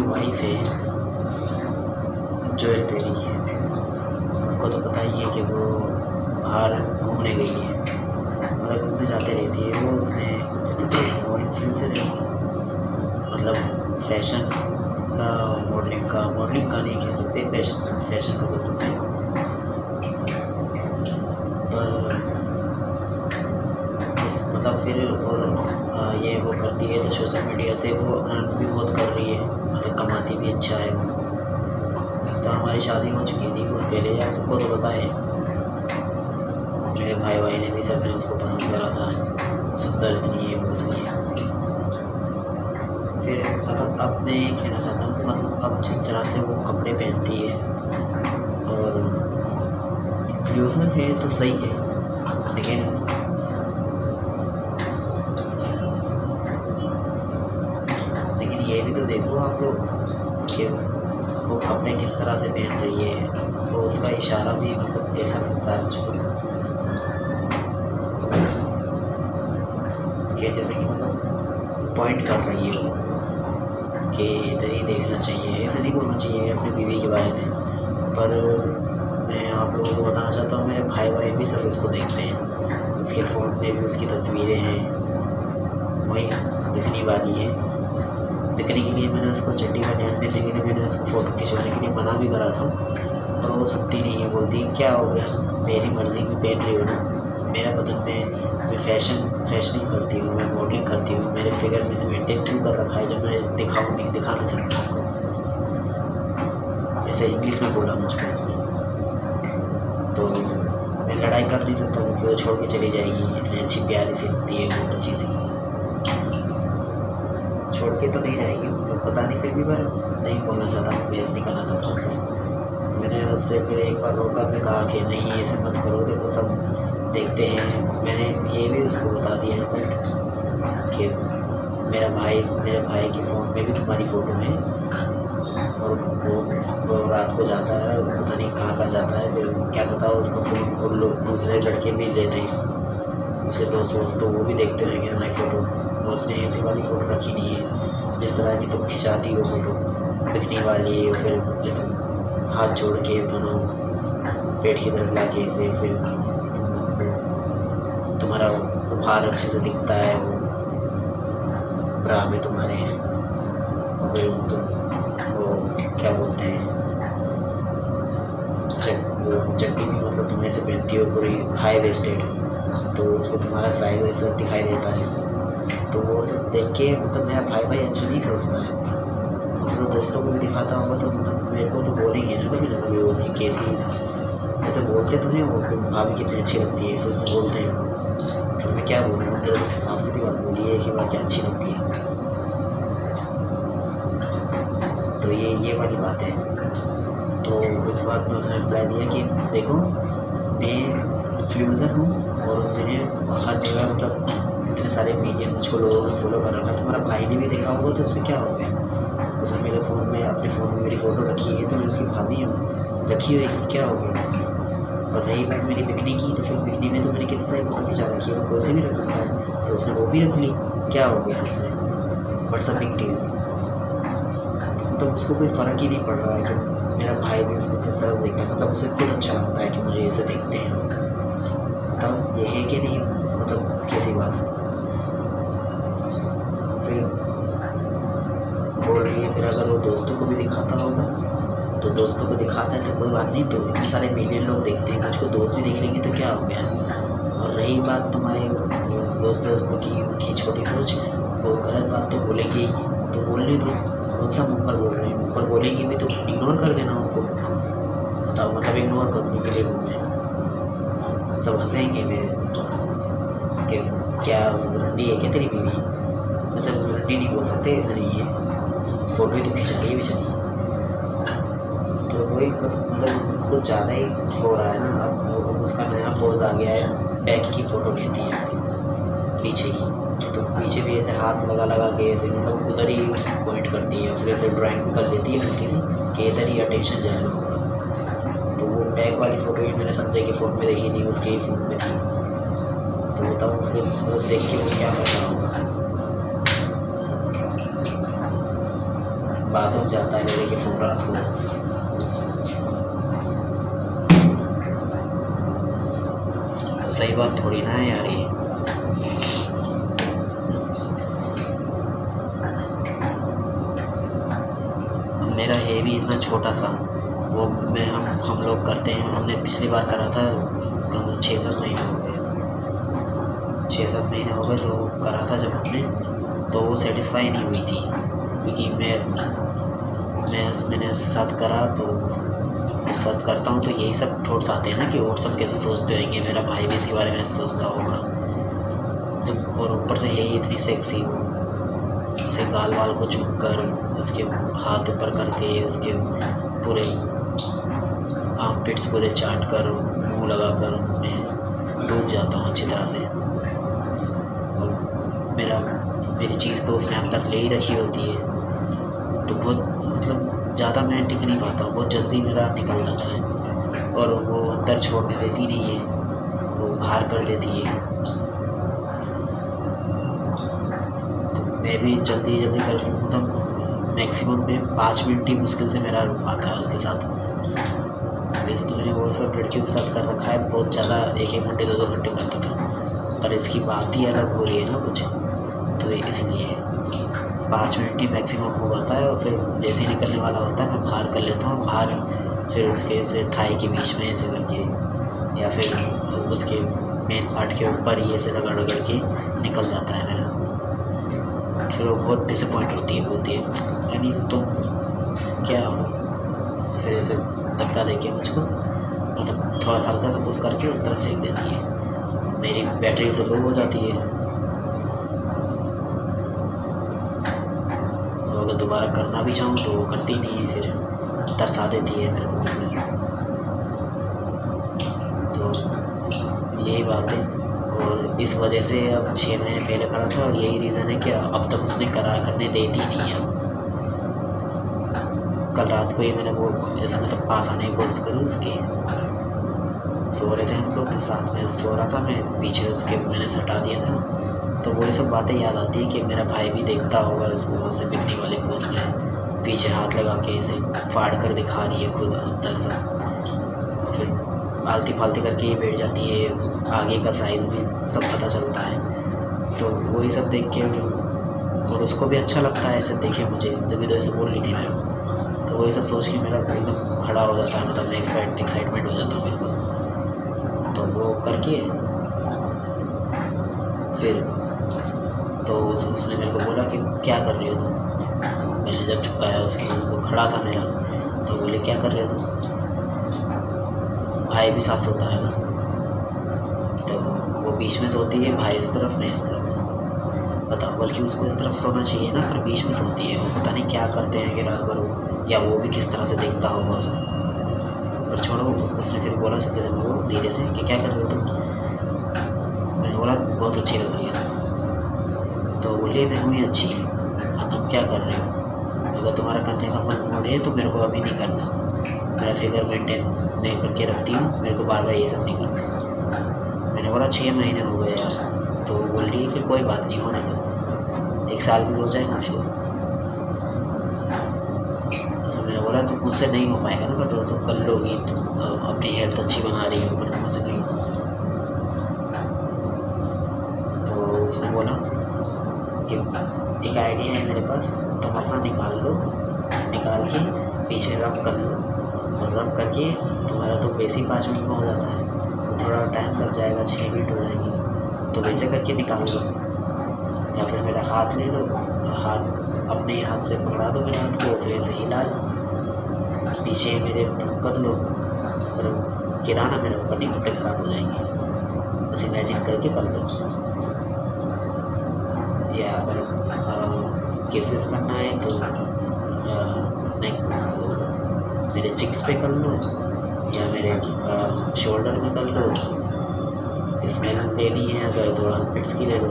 Wife है Joel berry, उनको तो पता ही है कि वो बाहर घूमने गई है, मतलब घूमने जाते रहती है वो। वो इन्फ्लुएंसर है, मतलब फैशन का, मॉडलिंग का नहीं कह सकते, फैशन का बोल सकते हैं। पर इस मतलब फिर और ये वो करती है तो सोशल मीडिया से वो अर्न भी बहुत कर रही है, मतलब कमाती भी अच्छा है वो। तो हमारी शादी हो चुकी थी बहुत पहले, यार सबको तो पता है, मेरे भाई ने भी सबने उसको पसंद करा था, सुंदर इतनी है वो इसलिए। फिर मतलब अब मैं ये कहना चाहता हूँ, मतलब अब जिस तरह से वो कपड़े पहनती है और इन्फ्लुएंसर है तो सही है, लेकिन ये भी तो देखो आप लोग कि वो कपड़े किस तरह से पहन रही है, तो उसका इशारा भी मतलब ऐसा लगता है मुझको कि जैसे कि मतलब पॉइंट कर रही है वो कि इधर ही देखना चाहिए, ऐसे नहीं बोलना चाहिए अपनी बीवी के बारे में। पर मैं आप लोगों को बताना चाहता हूँ, मेरे भाई भी सब उसको देखते हैं, उसके फ़ोन में भी उसकी तस्वीरें हैं, वही दिखने वाली है। दिखने के लिए मैंने उसको चड्डी का ध्यान देने के लिए मैंने उसको फ़ोटो खिंचवाने के लिए मना भी करा था, और वो सुनती नहीं है, बोलती क्या हो गया, मेरी मर्ज़ी में पहन रही हो ना, मेरा बदन में मैं फैशनिंग करती हूँ, मैं मॉडलिंग करती हूँ, मेरे फिगर में तो मेंटेन क्यों कर रखा है जब मैं दिखा नहीं सकती इसको। ऐसे इंग्लिश में बोला मुझको इसने, तो मैं लड़ाई कर नहीं सकता क्योंकि वो छोड़ के चली जाएगी, इतनी अच्छी प्यारी सी लगती है वो अच्छी सी, छोड़ के तो नहीं जाएगी तो पता नहीं, फिर भी पर नहीं बोलना चाहता, बहस नहीं करना चाहता उससे। मैंने उससे फिर एक बार रोका, मैं कहा कि नहीं ऐसे मत करो, देखो सब देखते हैं। मैंने ये भी उसको बता दिया है कि मेरे भाई के फ़ोन में भी तुम्हारी फ़ोटो है, और वो रात को जाता है, पता नहीं कहाँ जाता है, फिर क्या पता उसका फ़ोन और लोग दूसरे लड़के भी लेते हैं, उसके दोस्त तो वो भी देखते होंगे हमारी फ़ोटो। उसने ऐसी वाली फ़ोटो रखी नहीं है जिस तरह की तुम खिंचाती हो फ़ोटो, दिखने वाली है, फिर जैसे हाथ जोड़ के दोनों पेट की तरफ ला के ऐसे, फिर तुम्हारा उपहार अच्छे से दिखता है वो ब्रा में तुम्हारे, फिर तुम वो क्या बोलते हैं चड्डी भी मतलब तुम ऐसे पहनती हो पूरी हाई वेस्टेड, तो उस पर तुम्हारा साइज ऐसा दिखाई देता है। तो वो सब देख के मतलब मेरा भाई अच्छा नहीं सोचता है, और फिर दोस्तों को भी दिखाता होगा तो मतलब मेरे को तो बोलेंगे ना कभी वो कि कैसी, ऐसे बोलते तो नहीं वो कि भाभी कितनी अच्छी लगती है, ऐसे बोलते हैं। फिर मैं क्या बोलूँ, मेरे साफ सीधी बात बोली है कि वह क्या अच्छी लगती है, तो ये वाली बात है। तो इस बात में उसने रिप्लाई दिया कि देखो मैं इन्फ्लुएंसर हूँ और मुझे हर जगह मतलब इतने सारे मीडिया मुझको लोगों ने फॉलो कर रखा है, तुम्हारा भाई ने भी देखा होगा तो उसमें क्या हो गया, उसने मेरे फ़ोन में अपने फ़ोन में मेरी फ़ोटो रखी है तो मैं उसकी भाभी हूँ, रखी हुई क्या हो गया उसमें। और रही बात मेरी बिकनी की, तो फिर बिकनी में तो मैंने कितनी सारी फ़ोटो खिंचा रखी है, वो कोई से भी रख सकता है, तो उसने वो भी रख ली, क्या हो गया इसमें, व्हाट्स अ बिग डील। मतलब उसको कोई फ़र्क ही नहीं पड़ रहा है कि मेरा भाई भी उसको किस तरह से देखता है, मतलब उसे खुद अच्छा लगता है कि मुझे ऐसे देखते हैं, मतलब ये है कि नहीं, मतलब कैसी बात है। फिर बोल रही है, फिर अगर वो दोस्तों को भी दिखाता होगा तो दोस्तों को दिखाता है तो कोई बात नहीं, तो इतने सारे मिलियन लोग देखते हैं, मुझको दोस्त भी देख लेंगे तो क्या हो गया। और रही बात तुम्हारे दोस्तों की उनकी छोटी सोच, वो गलत बात तो बोलेंगे, तो बोलने दो, कौन सा मुँह पर बोल रहे हैं, मुँह पर बोलेंगे भी तो इग्नोर कर देना उनको, बताओ, मतलब इग्नोर करने के लिए मुँह सब हंसेंगे मेरे कि क्या रंडी है क्या तेरी बीवी, वैसे रंडी नहीं बोल सकते, ऐसा नहीं है, इस फोटो ही तो खिंचाई भी चाहिए। तो वही मतलब कुछ ज़्यादा ही हो रहा है ना। अब उसका नया पोज आ गया है, बैक की फ़ोटो लेती है पीछे की, तो पीछे भी ऐसे हाथ लगा के ऐसे मतलब उधर ही पॉइंट करती है, फिर ऐसे ड्राइंग कर लेती है हल्की सी कि इधर ही अटेंशन जाए लोगों का। तो वो बैक वाली फ़ोटो ही मैंने संजय के फ़ोन में देखी नहीं, उसके ही फ़ोन में थी, तो बताओ फिर वो देख के वो क्या कर रहा होगा। बात हो जाता है मेरे के फ़ोन रात को। तो सही बात थोड़ी ना है यार ये। मेरा है भी इतना छोटा सा, वो मैं हम लोग करते हैं। हमने पिछली बार करा था, कम 6-7 महीने हो गए, 6-7 महीने हो गए तो करा था जब हमने, तो वो सेटिस्फाई नहीं हुई थी क्योंकि मैंने उसके साथ करा। तो उस साथ करता हूँ तो यही सब थॉट्स आते हैं ना कि और सब कैसे सोचते होंगे, मेरा भाई भी इसके बारे में सोचता होगा। तो और ऊपर से यही इतनी सेक्सी हो, उसे गाल वाल को चुप कर, उसके हाथ ऊपर करके, उसके पूरे आर्मपिट्स पूरे चाट कर, मुँह लगा कर मैं डूब जाता हूँ अच्छी तरह से। और मेरी चीज़ तो उसने अंदर ले ही रखी होती है, तो बहुत मतलब ज़्यादा मैं टिक नहीं पाता हूँ, बहुत जल्दी मेरा निकल जाता है और वो अंदर छोड़ने देती नहीं है, वो बाहर कर देती है। मैं भी जल्दी कर, मतलब मैक्सिमम में 5 मिनट ही मुश्किल से मेरा रुक पाता है उसके साथ। वैसे तो मैंने वो सब लड़कियों के साथ कर रखा है, बहुत ज़्यादा 1-1 घंटे 2-2 घंटे करता था, पर इसकी बात ही अलग हो रही है ना कुछ, तो इसलिए 5 मिनट ही मैक्सिमम हो पाता है। और फिर जैसे ही निकलने वाला होता है मैं बाहर कर लेता हूँ, बाहर फिर उसके से थाई के बीच में ऐसे करके, या फिर उसके मेन पार्ट के ऊपर ही ऐसे रगड़ के निकल जाता है मेरा। फिर वो बहुत डिसअपॉइंट होती है, बोलती है यानी तुम क्या हो, फिर ऐसे धक्का देके मुझको, मतलब थोड़ा हल्का सा पुश करके उस तरफ फेंक देती है। मेरी बैटरी तो लो हो जाती है, और अगर दोबारा करना भी चाहूँ तो वो करती नहीं है, फिर तरसा देती है मेरे को। तो यही बात है, और इस वजह से अब 6 महीने पहले करा था, और यही रीज़न है कि अब तक उसने करने देती नहीं है। कल रात को ही मैंने वो ऐसा मतलब पास आने की कोशिश करी उसकी, सो रहे थे हम लोग, तो साथ में सो रहा था मैं, पीछे उसके मैंने सटा दिया था। तो वही सब बातें याद आती है कि मेरा भाई भी देखता होगा उसको, उसे पिकनिक वाले पोस्ट में पीछे हाथ लगा के ऐसे फाड़ कर दिखा रही है खुद अंदर से, फिर आलती फालती करके ही बैठ जाती है, आगे का साइज़ भी सब पता चलता है। तो वही सब देख के, और उसको भी अच्छा लगता है ऐसे देखे मुझे, जब भी तो ऐसे बोल रही थी मेरे को, तो वही सब सोच के मेरा एकदम खड़ा हो जाता है, मतलब एक्साइटमेंट हो जाता है मेरे को। तो वो करके फिर तो उसने मेरे को बोला कि क्या कर रही हो तुम। मैंने जब चुकाया उसके, वो खड़ा था मेरा, तो बोले क्या कर रहे हो तुम। भाई भी साथ सोता है ना, तो वो बीच में सोती है, भाई इस तरफ मैं इस तरफ, बताओ, बल्कि उसको इस तरफ सोना चाहिए ना, पर बीच में सोती है। वो पता नहीं क्या करते हैं कि रात भर, या वो भी किस तरह से देखता होगा उसको। पर छोड़ो, उसने फिर बोला सबके दिन वो धीरे से कि क्या कर रहे हो तुम। मैंने बोला बहुत अच्छी लग रही है तुम। तो बोलिए मैं हूँ अच्छी, और तुम क्या कर रहे हो। अगर तुम्हारा करने का मन मोड़ है तो मेरे को अभी नहीं करना, मेरा फिगर मेंटेन मैं करके रखती हूँ, मेरे को बार बार ये सब नहीं करना। मैंने बोला 6 महीने हो गए यार। तो वो बोल रही है कि कोई बात नहीं, होने दो, 1 साल भी हो जाए, होने दो। तो मैंने बोला तो मुझसे नहीं हो पाएगा ना, बट तो कर लोगी, तुम अपनी हेल्थ अच्छी बना रही हो, बट मुझसे नहीं। तो उसने बोला कि एक आइडिया है मेरे पास, तुम अपना निकाल के पीछे रब कर लो, और रब करके तुम्हारा तो वैसे ही 5 मिनट में हो जाता है, तो थोड़ा टाइम लग जाएगा, 6 मिनट हो जाएगी, तो वैसे करके निकाल लो। या फिर मेरा हाथ ले लो, हाथ अपने हाथ से पकड़ा दो मेरे हाथ को, फिर ऐसे हिला लो, पीछे मेरे कर लो, और गिराना मेरे ऊपर, नहीं कपड़े ख़राब हो जाएंगे, बस इमेजिन करके कर लो। या अगर केसेस करना है तो मेरे चिक्स पे कर लो, या मेरे शोल्डर में कर लो, स्मेल लेनी है अगर तो आर्मपिट्स की ले लो।